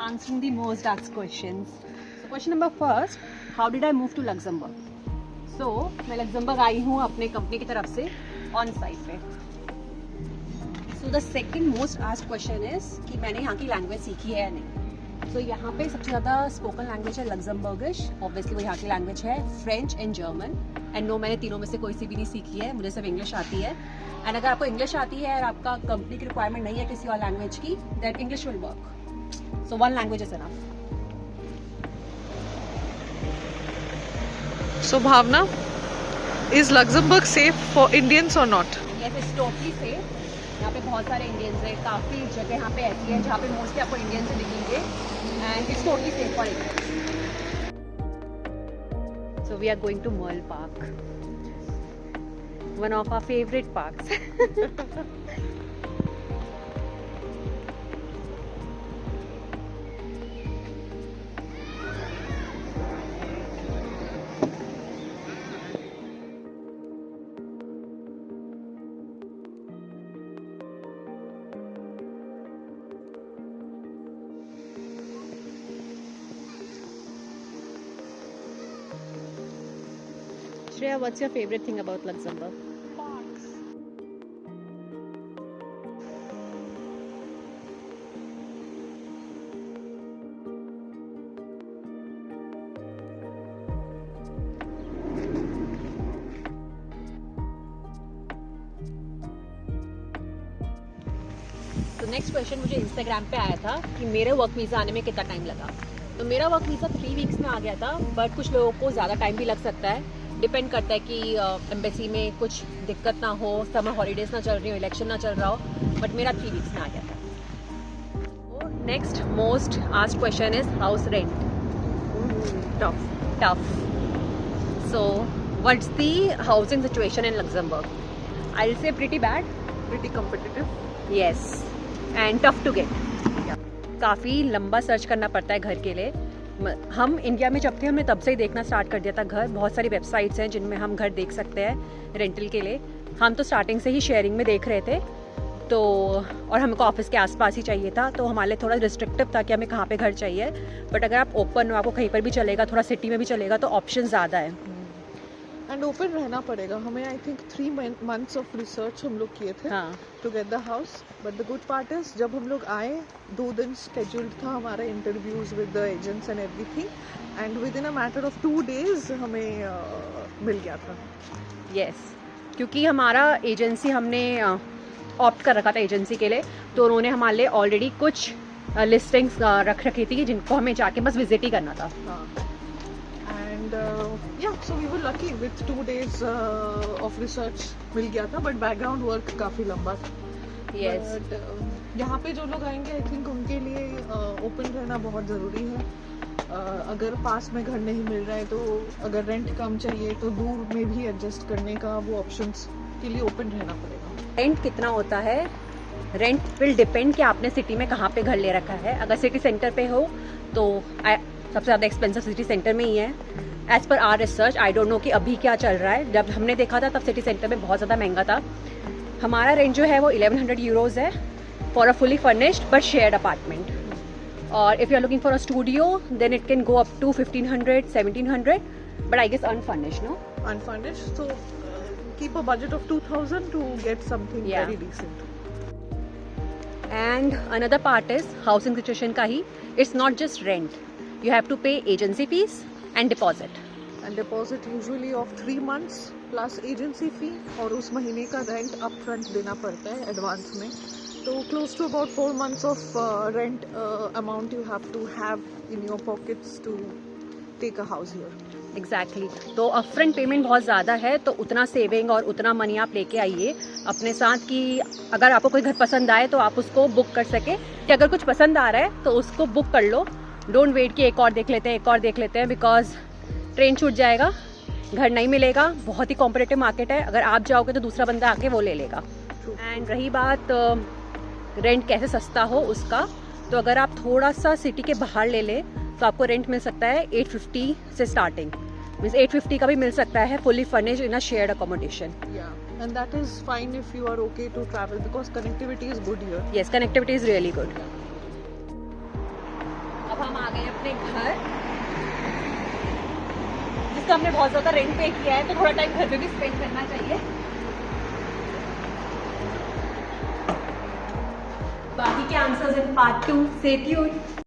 answering the most asked questions. So question number first, how did I move to Luxembourg? So मैं Luxembourg आई हूँ अपने company की तरफ से ऑन साइट पे. So the second most asked question is कि मैंने यहाँ की लैंग्वेज सीखी है या नहीं. So यहाँ पे सबसे ज़्यादा स्पोकन लैंग्वेज है लग्जमबर्गिश, ऑब्वियसली वो यहाँ की लैंग्वेज है. French and German, and no मैंने तीनों में से कोई सी भी नहीं सीखी है, मुझे सिर्फ इंग्लिश आती है. एंड अगर आपको इंग्लिश आती है और आपका कंपनी की रिक्वायरमेंट नहीं है किसी और लैंग्वेज की, that English will work. So one language is enough. So Bhavna, is Luxembourg safe for Indians or not? Yes, it's totally safe. यहाँ पे बहुत सारे इंडियंस हैं, काफ़ी जगह यहाँ पे ऐसी है जहाँ पे मोस्टली आपको इंडियंस दिखेंगे, and it's totally safe for Indians. So we are going to Merl park, one of our favourite parks. Shreya, what's your favorite thing about Luxembourg? Parks. तो नेक्स्ट क्वेश्चन मुझे इंस्टाग्राम पे आया था कि मेरे work visa आने में कितना टाइम लगा. तो मेरा वर्क वीज़ा 3 वीक्स में आ गया था, बट कुछ लोगों को ज़्यादा टाइम भी लग सकता है. डिपेंड करता है कि एम्बेसी में कुछ दिक्कत ना हो, समर हॉलीडेज ना चल रही हो, इलेक्शन ना चल रहा हो. बट मेरा 3 वीक्स में आ गया था. Next most asked question is house rent. Tough. So what's the housing situation in Luxembourg? I will say pretty bad, Pretty competitive. Yes, and tough to get. काफ़ी लंबा सर्च करना पड़ता है घर के लिए. हम इंडिया में जब थे हमने तब से ही देखना स्टार्ट कर दिया था घर. बहुत सारी वेबसाइट्स हैं जिनमें हम घर देख सकते हैं रेंटल के लिए. हम तो स्टार्टिंग से ही शेयरिंग में देख रहे थे, तो और हमको ऑफिस के आसपास ही चाहिए था, तो हमारे लिए थोड़ा रिस्ट्रिक्टिव था कि हमें कहाँ पे घर चाहिए. बट अगर आप ओपन हो, आपको कहीं पर भी चलेगा, थोड़ा सिटी में भी चलेगा, तो ऑप्शन ज़्यादा है. एंड ओपन रहना पड़ेगा हमें. I think 3 months of research हम लोग किए थे to get the house. But the good part is जब हम लोग आए 2 दिन शेड्यूल्ड था हमारा interviews with the agents and everything, and within a matter of 2 days हमें मिल गया था. यस, क्योंकि हमारा एजेंसी हमने ऑप्ट कर रखा था एजेंसी के लिए, तो उन्होंने हमारे लिए ऑलरेडी कुछ लिस्टिंग्स रख रखी थी जिनको हमें जाके बस विजिट ही करना था. And yeah so we were lucky with 2 days of research मिल गया था. बट बैकग्राउंड वर्क काफ़ी लंबा था. यस, बट यहाँ पे जो लोग आएंगे आई थिंक उनके लिए ओपन रहना बहुत ज़रूरी है. अगर पास में घर नहीं मिल रहा है, तो अगर रेंट कम चाहिए तो दूर में भी एडजस्ट करने का वो ऑप्शंस के लिए ओपन रहना पड़ेगा. रेंट कितना होता है? रेंट विल डिपेंड कि आपने सिटी में कहाँ पे घर ले रखा है. अगर सिटी सेंटर पे हो तो सबसे ज़्यादा एक्सपेंसिव सिटी सेंटर में ही है. As per our research, I don't know कि अभी क्या चल रहा है. जब हमने देखा था तब सिटी सेंटर में बहुत ज़्यादा महंगा था. हमारा रेंट जो है वो 1100 euros है for a fully furnished but shared apartment. और if you are looking for a studio then it can go up to 1500 1700, but I guess unfurnished. No, unfurnished, so keep a budget of 2000 to get something Yeah. very decent. And another part is housing situation का ही. It's not just rent, you have to pay agency fees and deposit. And deposit usually of 3 months plus agency fee, और उस महीने का rent upfront देना पड़ता है advance में. तो close to about 4 months of rent amount you have to have in your pockets to take a house here. Exactly. तो अपफ्रंट पेमेंट बहुत ज़्यादा है, तो उतना सेविंग और उतना मनी आप लेके आइए अपने साथ कि अगर आपको कोई घर पसंद आए तो आप उसको बुक कर सके. कि अगर कुछ पसंद आ रहा है तो उसको बुक कर लो. डोंट वेट कि एक और देख लेते हैं, एक और देख लेते हैं, बिकॉज ट्रेन छूट जाएगा, घर नहीं मिलेगा. बहुत ही कॉम्पिटिटिव मार्केट है. अगर आप जाओगे तो दूसरा बंदा आके वो ले लेगा. एंड रही बात रेंट कैसे सस्ता हो उसका, तो अगर आप थोड़ा सा सिटी के बाहर ले लें तो आपको रेंट मिल सकता है 850 से स्टार्टिंग. मीन्स 850 का भी मिल सकता है fully furnished in a shared accommodation. Yeah, and that is fine if you are okay to travel because connectivity is good here. Yes, connectivity is really good. गए अपने घर, जिसका हमने बहुत ज्यादा रेंट पे किया है, तो थोड़ा टाइम घर पे भी स्पेंड करना चाहिए। बाकी के answers in part 2, stay tuned.